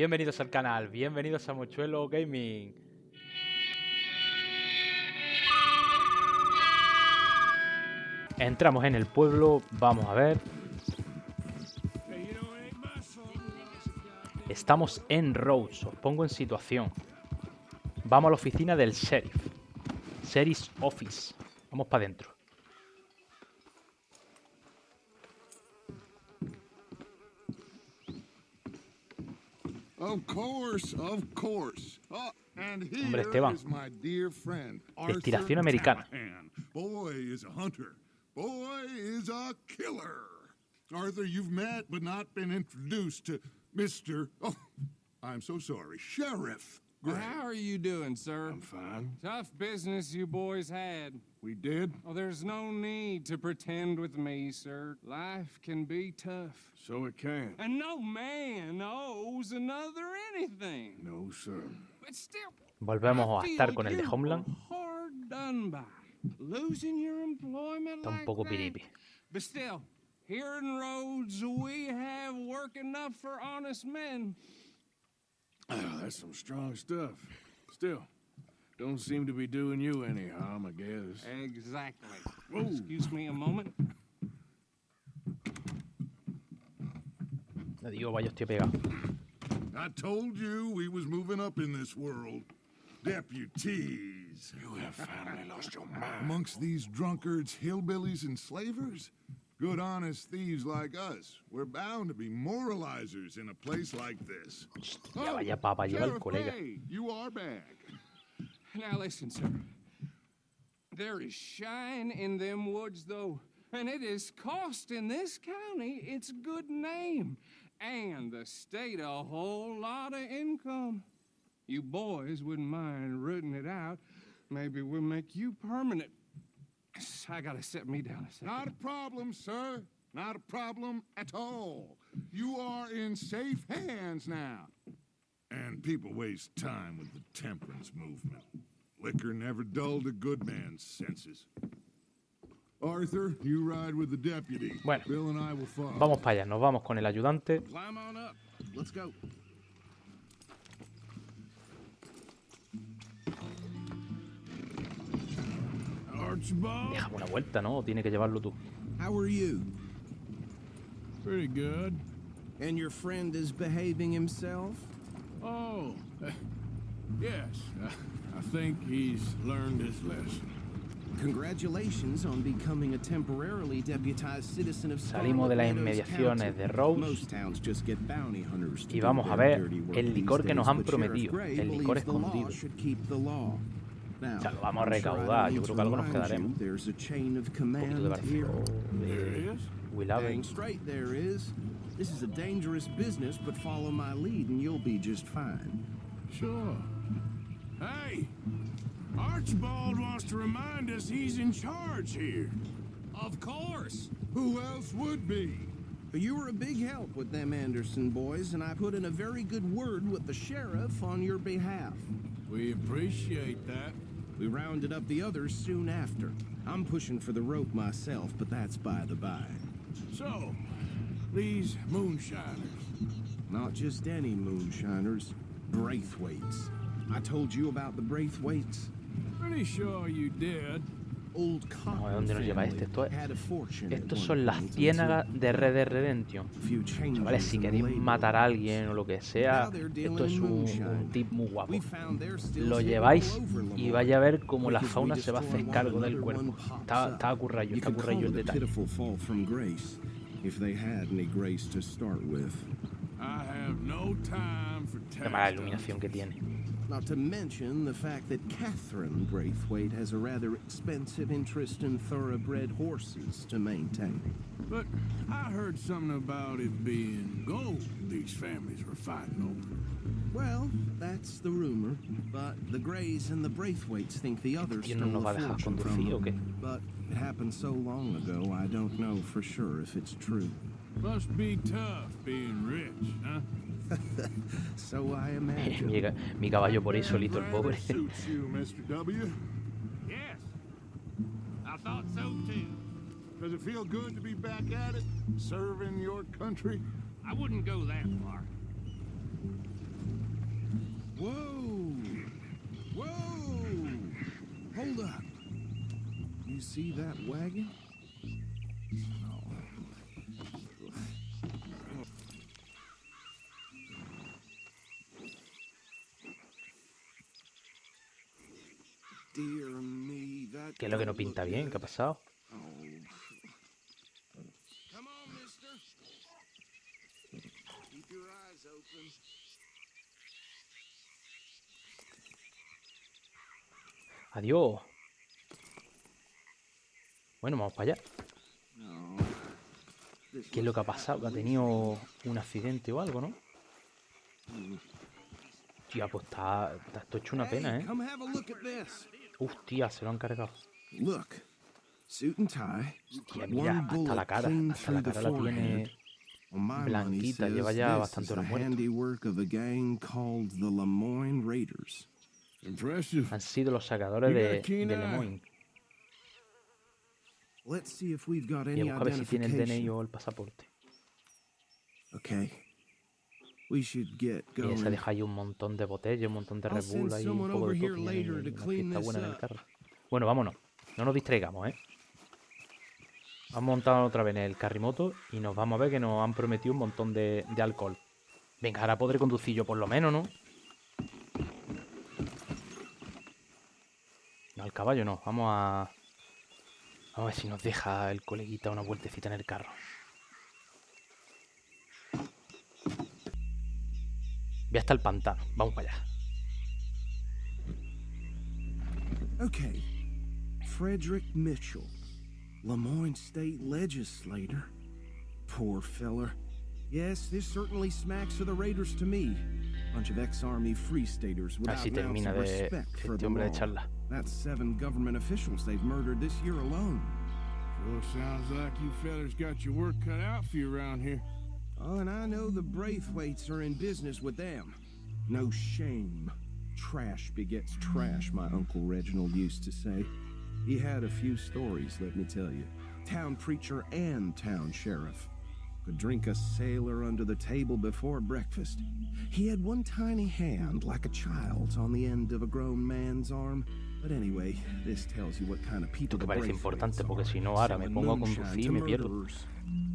Bienvenidos al canal, bienvenidos a Mochuelo Gaming. Entramos en el pueblo, vamos a ver. Estamos en Rhodes, os pongo en situación. Vamos a la oficina del sheriff. Sheriff's Office. Vamos para adentro. Of course, of course. Oh, and here Hombre, Esteban. is my dear friend, Destilación americana. Boy is a hunter. Boy is a killer. Arthur, you've met but not been introduced to Mr. Oh, I'm so sorry, Sheriff Gray. How are you doing, sir? I'm fine. Tough business you boys had. We did? Oh, there's no need to pretend with me, sir. Life can be tough. So it can. And no man owes another anything. No, sir. But still, Volvemos a I estar feel con el de you Homeland. were hard done by. Losing your employment Está un like poco that. piripi. But still, here in Rhodes, we have work enough for honest men. Oh, that's some strong stuff. Still, don't seem to be doing you any harm, I guess. Exactly. Whoa. Excuse me a moment. Le digo, vaya, estoy pegado. I told you we was moving up in this world. Deputies. You have finally lost your mind. Amongst these drunkards, hillbillies, and slavers? Good, honest thieves like us. We're bound to be moralizers in a place like this. Ya vaya papa lleva el Sheriff colega. Gray, you are back. Now listen, sir. There is shine in them woods, though, and it is costing this county its good name, and the state a whole lot of income. You boys wouldn't mind rooting it out. Maybe we'll make you permanent. I gotta sit me down a second. Not a problem, sir. Not a problem at all. You are in safe hands now. And people waste time with the temperance movement. Liquor never dulled a good man's senses. Arthur, you ride with the deputy. Bueno, Bill and I will follow. vamos para allá, nos vamos con el ayudante. Climb on up. Let's go. Archibald? Déjame una vuelta, ¿no? O tiene que llevarlo tú. How are you? Pretty good. And your friend is behaving himself? Oh, yes. I think he's learned his lesson. Congratulations on becoming a temporarily deputized citizen of Salimos de las inmediaciones de Rhodes y vamos a ver el licor que nos han prometido, el licor escondido. O sea, lo vamos a recaudar, yo creo que algo nos quedaremos. Un poquito de Barcelona, de Willave. Straight there is. This is a dangerous business, but follow my lead and you'll be just fine. Sure. Hey, Archibald wants to remind us he's in charge here. Of course. Who else would be? You were a big help with them Anderson boys, and I put in a very good word with the sheriff on your behalf. We appreciate that. We rounded up the others soon after. I'm pushing for the rope myself, but that's by the by. So, these moonshiners. Not just any moonshiners, Braithwaites. I told you about the Braithwaites? Pretty sure you did. Old No, ¿de dónde nos lleva este? had a fortune at Estos one son las point ciénagas de Red Dead Redemption. until a few changes Chavales, si in the queréis label. matar a alguien o lo que sea, Now they're esto es dealing un moonshine. tip muy guapo. We found their stills Lo hidden lleváis all over y Lamar. vaya a ver cómo la Because fauna we se va a hacer destroy cargo one del another, cuerpo. one pops Está up. currayó, You está could currayó call el it a detalle. pitiful fall from grace, if they had any grace to start with. I have no time for Qué mala tax iluminación que tiene. Not to mention the fact that Catherine Braithwaite has a rather expensive interest in thoroughbred horses to maintain. But I heard something about it being gold these families were fighting over. Well, that's the rumor, but the Greys and the Braithwaites think the others ¿Quién no nos stole va a a dejar fortune from conducir o qué? them. But it happened so long ago, I don't know for sure if it's true. Must be tough being rich, huh? So I imagine. Mi caballo por ahí solito, el pobre. Suits you, Mr. W. Yes. I thought so too. Does it feel good to be back at it, serving your country? I wouldn't go that far. see that wagon? Dear me, that ¿Qué es lo que no don't pinta look bien? good. ¿Qué ha pasado? Oh. Come on, mister. Keep your eyes open. Adiós. Bueno, vamos para allá. No. This ¿Qué es lo que ha pasado? ¿Que ha tenido un accidente o algo, no? Tía, pues está esto hecho una pena, Hey, ¿eh? come have a look at this. Hostia, se lo han cargado. Look, suit and tie. Tía, mira, One hasta bullet la cara. clean Hasta la through the cara la forehead. tiene Well, my money blanquita. says Lleva ya this bastante is hora the muerto. handiwork of a gang called the Lemoyne Raiders. Impressive. Han sido los sacadores You got a de keen eye. Lemoyne. Let's see if we've got Y any busca a ver si tiene el DNI identification. o el pasaporte. Okay. We should get Y going. se deja ahí un montón de botellas, un montón de I'll Red Bull send ahí, un someone poco over de here todo. later to Una clean fiesta this buena en el up. carro. Bueno, vámonos. No nos distraigamos, ¿eh? Vamos montado otra vez en el carrimoto y nos vamos a ver que nos han prometido un montón de alcohol. Venga, ahora podré conducir yo por lo menos, ¿no? No, al caballo no. Vamos a ver si nos deja el coleguita una vueltecita en el carro. Voy hasta el pantano. Vamos para allá. Okay. Frederick Mitchell, Lemoyne State Legislator. Poor feller. Yes, this certainly smacks of the Raiders to me. Bunch of ex-army free staters A ver without si an ounce termina of de respect for este the hombre de law. charla. That's 7 government officials they've murdered this year alone. Sure sounds like you fellers got your work cut out for you around here. Oh, and I know the Braithwaites are in business with them. No shame. Trash begets trash, my Uncle Reginald used to say. He had a few stories, let me tell you. Town preacher and town sheriff. Could drink a sailor under the table before breakfast. He had one tiny hand, like a child's, on the end of a grown man's arm. But anyway, this tells you what kind of people Esto que the parece Braithwaites importante, porque are, si no ahora me selling pongo a moonshine conducir y to me pierdo. murderers.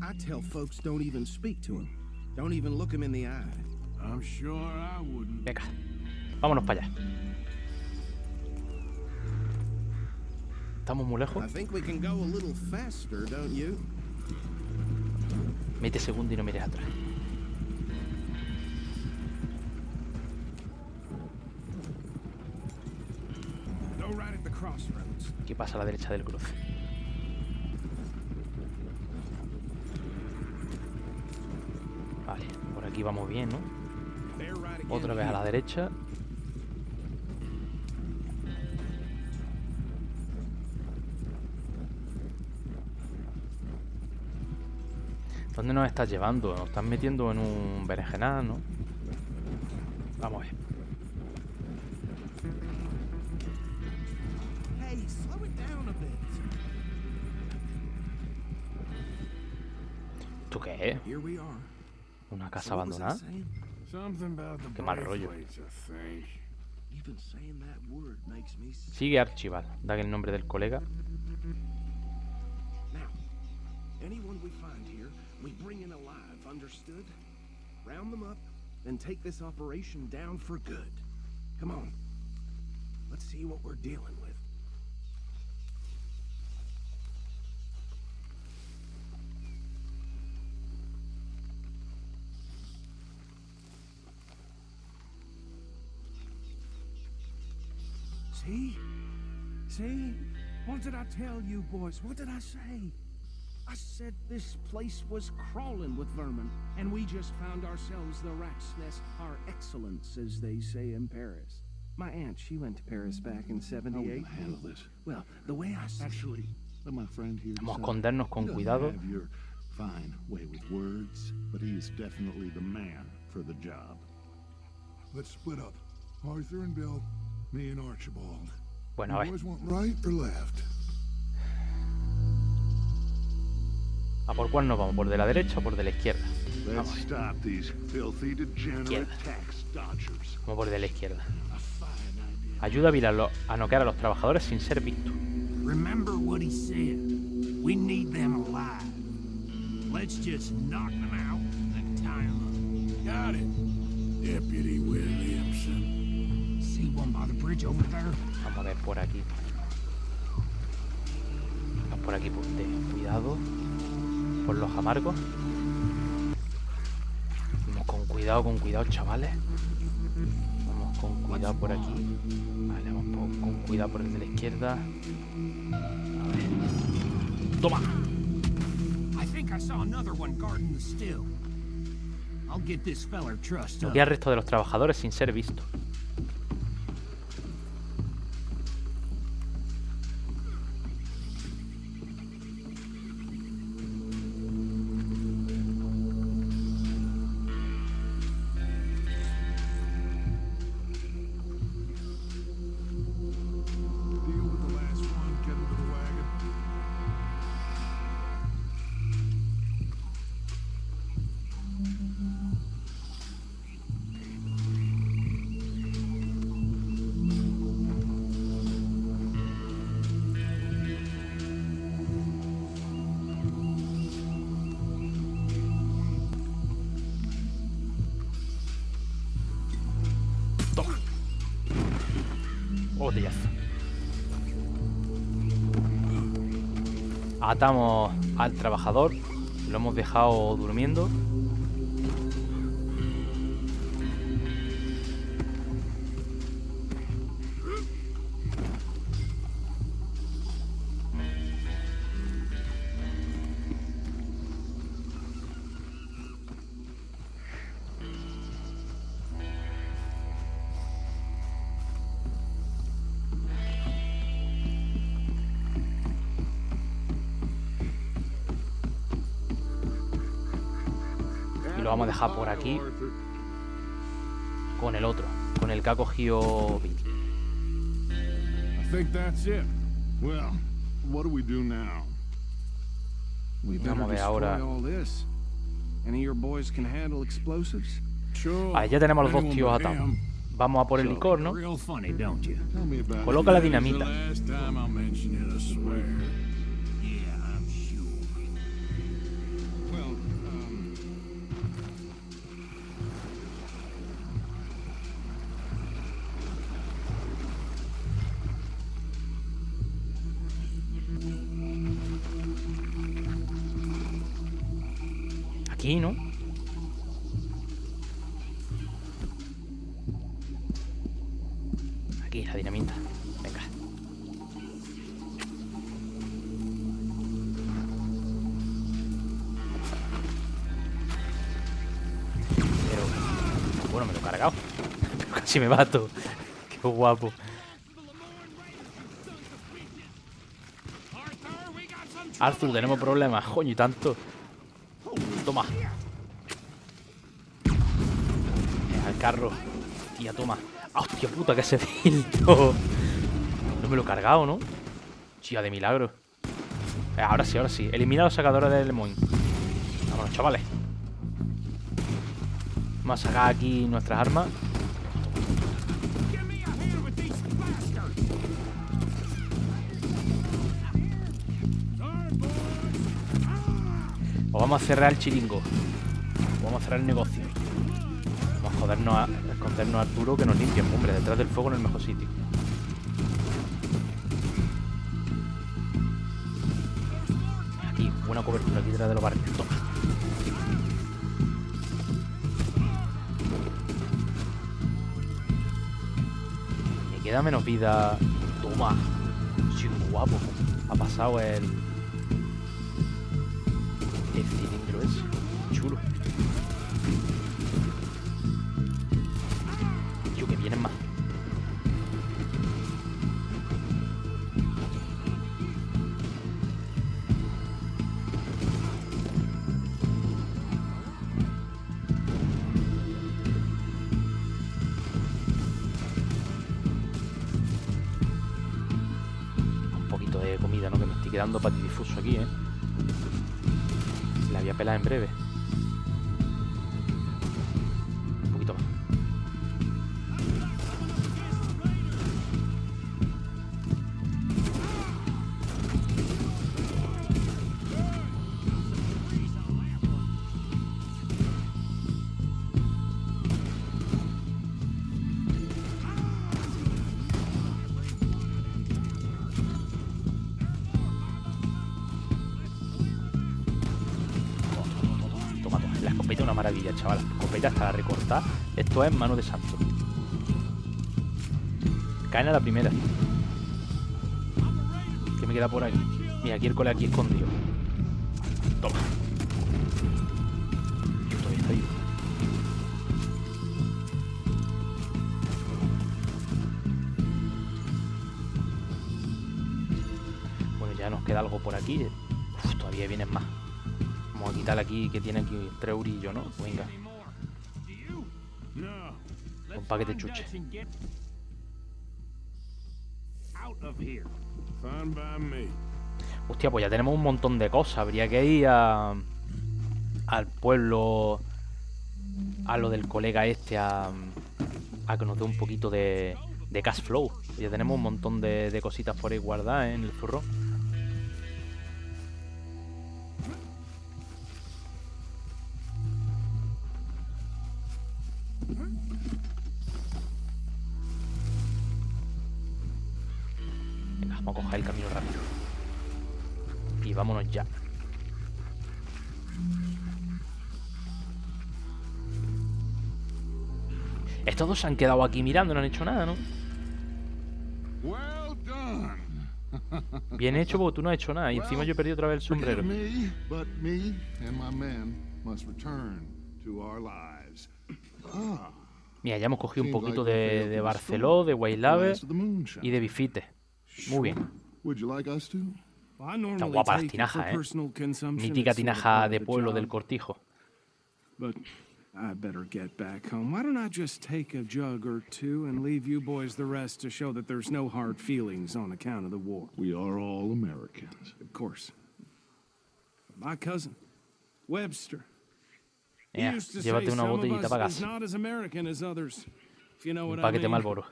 I tell folks don't even speak to him. Don't even look him in the eye. I'm sure I wouldn't. Venga, vámonos para allá. ¿Estamos muy lejos? I think we can go a little faster, don't you? Mete segundo y no mires atrás. Go right at the crossroads. ¿Qué pasa a la derecha del cruce? Vale, por aquí vamos bien, ¿no? Bear right again Otra vez a la here. derecha. ¿Dónde nos estás llevando? Nos estás metiendo en un berenjenal, ¿no? Vamos a ver. Hey, slow it down a bit. ¿Esto qué es? Here we are. ¿Una casa So what was I abandonada? saying? Something about the Qué mal rollo. Braithwaites, I think. Even saying that word makes me sick. Sigue Archibald. Da el nombre del colega. Now, anyone we find here, we bring in alive, understood? Round them up, then take this operation down for good. Come on. Let's see what we're dealing with. See? See? What did I tell you, boys? What did I say? I said this place was crawling with vermin, and we just found ourselves the rat's nest par excellence, as they say in Paris. My aunt, she went to Paris back in '78. Handle this. Well, the way I see Actually, let my friend here Vamos a decide. escondernos con He doesn't cuidado. have your fine way with words, but he is definitely the man for the job. Let's split up. Arthur and Bill, me and Archibald. Bueno, a You ver. boys want right or left? ¿A por cuál nos vamos? ¿Por de la derecha o por de la izquierda? Let's Vamos a ver. stop these filthy, degenerate Izquierda. tax dodgers. Vamos por de la izquierda. A fine idea. Ayuda a noquear a los trabajadores sin ser visto. Remember what he said. We need them alive. Let's just knock them out and tie them up. Got it. Deputy Williamson. See one by the bridge over there? Vamos a ver por aquí. Vamos por aquí, cuidado. Por los amargos. Vamos con cuidado, chavales. Vamos con cuidado por aquí. Vale, vamos con cuidado por el de la izquierda. A ver. ¡Toma! Nos queda el resto de los trabajadores sin ser visto. Botellas. Atamos al trabajador. Lo hemos dejado durmiendo. Y lo vamos a dejar por aquí con el otro, con el que ha cogido Billy. I think that's it. Well, what do we do now? We better Vamos a ver ahora. destroy all this. Any of your boys can handle explosives? Sure. Vale, ya tenemos los dos anyone tíos but atados. him. Vamos a por el licor, ¿no? Real funny, don't you? Tell me about Coloca it. la dinamita. Last time I'll mention it, I swear. Yeah, I'm sure. Well, Aquí, ¿no? Aquí, la dinamita. Venga. Pero... bueno, me lo he cargado. Pero casi me mato. Qué guapo. Arthur, tenemos problemas. Coño, y tanto. Toma. Al carro. Tía, toma. ¡Hostia puta, que se filtró! No me lo he cargado, ¿no? Chía, de milagro. Ahora sí, ahora sí. Elimina los sacadores del Lemoyne. Vámonos, chavales. Vamos a sacar aquí nuestras armas. O vamos a cerrar el chiringo. O vamos a cerrar el negocio. Vamos a jodernos a escondernos a Arturo que nos limpien. Hombre, detrás del fuego en el mejor sitio. Aquí, buena cobertura aquí detrás de los barrios. Toma. Me queda menos vida. Toma. Sí, guapo. Ha pasado el cilindro ese. Chulo. Tío, que vienen más. Un poquito de comida, ¿no? Que me estoy quedando patidifuso aquí, ¿eh? La voy a pelar en breve. Un poquito más. maravilla, chaval. La escopeta está la recortada. Esto es mano de santo. Caen a la primera. ¿Qué me queda por aquí? Mira, aquí el cole aquí escondido. Toma. Todavía está vivo. Bueno, ya nos queda algo por aquí. Uf, todavía vienen más. Vamos a quitarle aquí, que tiene aquí 3 eurillos, ¿no? Venga. Un paquete chuche. Hostia, pues ya tenemos un montón de cosas. Habría que ir al pueblo, a lo del colega este, a que nos dé un poquito de cash flow. Ya tenemos un montón de cositas por ahí guardadas, ¿eh? En el zurrón. Venga, vamos a coger el camino rápido. Y vámonos ya. Estos dos se han quedado aquí mirando, no han hecho nada, ¿no? Well done. Bien hecho, porque tú no has hecho nada. Y encima yo he perdido otra vez el sombrero. Me, but me and my men must return to our lives. Mira, ya hemos cogido un poquito de Barceló, de Guaylave y de Bifite. Muy bien. Would you like us to? Está guapa las tinajas, Mítica tinaja de pueblo del Cortijo. But I better get back home. Why don't I just take a jug or two and leave you boys the rest to show that there's no hard feelings on account of the war? We are all Americans. Of course. My cousin, Webster. Mira, llévate una botellita para casa. Un paquete Marlboro.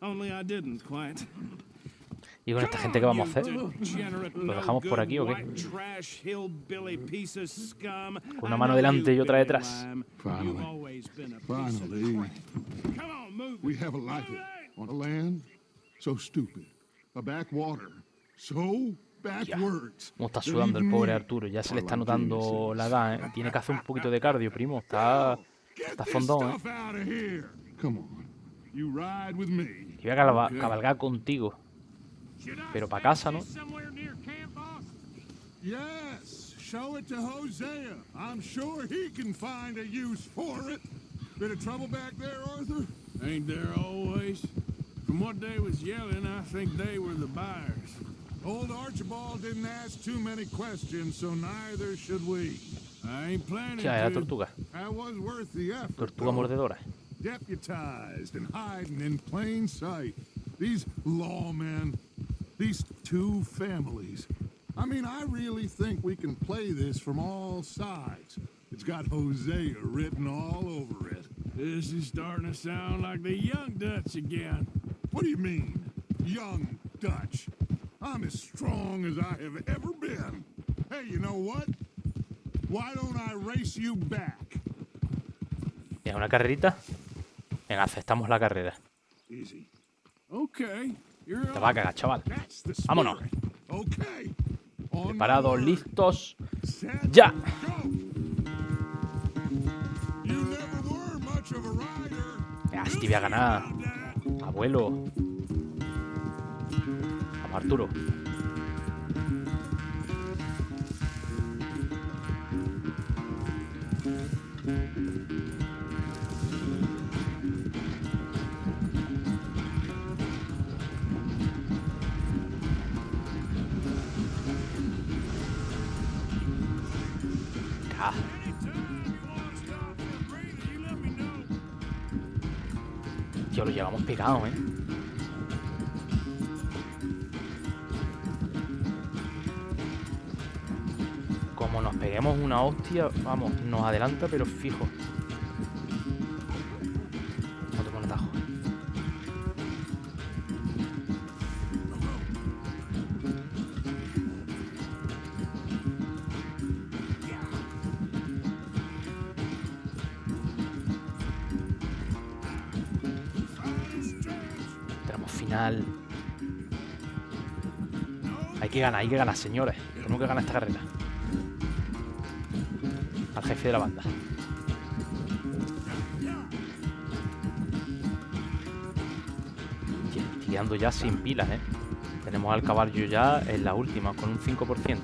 Only I didn't quite. ¿Y con esta gente qué vamos a hacer? ¿Lo dejamos por aquí o qué? Con una mano delante y otra detrás. Finally. We have a life on a land so stupid. A backwater so backwards. Cómo está sudando el pobre Arturo. Ya se le está notando la edad, ¿eh? Tiene que hacer un poquito de cardio, primo. Está fondón, ¿eh? Y voy a cabalgar contigo. Pero para casa, ¿no? Yes, show it to Hosea. I'm sure he can find a use for it. Bit of trouble back there, Arthur? Ain't there always? From what they was yelling, I think they were the buyers. Old Archibald didn't ask too many questions, so neither should we. I ain't planning Hostia, era to. tortuga. That was worth the effort. Tortuga mordedora. Deputized and hiding in plain sight. These lawmen, these two families. I mean, I really think we can play this from all sides. It's got Hosea written all over it. This is starting to sound like the Young Dutch again. What do you mean, Young Dutch? I'm as strong as I have ever been. Hey, you know what? Why don't I race you back? Mira, una carrerita. Venga, aceptamos la carrera. Easy. Okay, you're Te va a cagar, chaval. That's the spirit. Vámonos. Okay. On Preparados, my word. listos. Set, ¡Ya! go. You never were much of a rider. Venga, si te voy a ganar. Abuelo. Vamos, Arturo. Ah. Tío, lo llevamos pegado, ¿eh? Como nos peguemos una hostia, vamos, nos adelanta, pero fijo. No tomo un atajo. Tenemos final. Hay que ganar, señores. Tenemos que ganar esta carrera. Al jefe de la banda. quedando ya sin pilas, ¿eh? Tenemos al caballo ya en la última, con un 5%.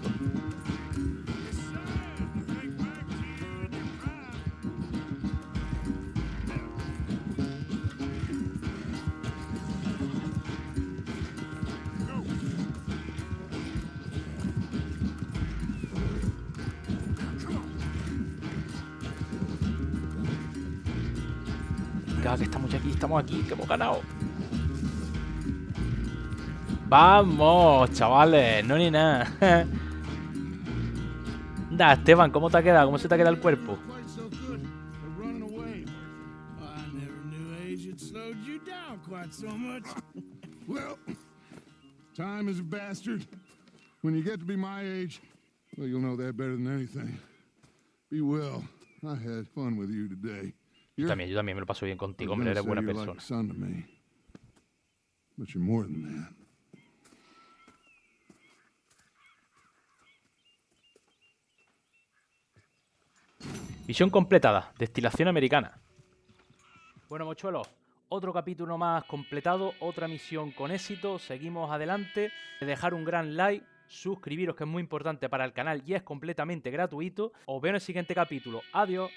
Que estamos aquí, que hemos ganado. Vamos, chavales, no ni nada. Da, Esteban, ¿cómo te ha quedado? ¿Cómo se te ha quedado el cuerpo? Well, time is a bastard. When you get to be my age, well, you'll know that better than anything. Be well. I had fun with you today. Yo también me lo paso bien contigo, hombre, eres buena persona. But you're more than that. Misión completada, destilación americana. Bueno, mochuelos, otro capítulo más completado, otra misión con éxito. Seguimos adelante. Dejar un gran like, suscribiros, que es muy importante para el canal y es completamente gratuito. Os veo en el siguiente capítulo. Adiós.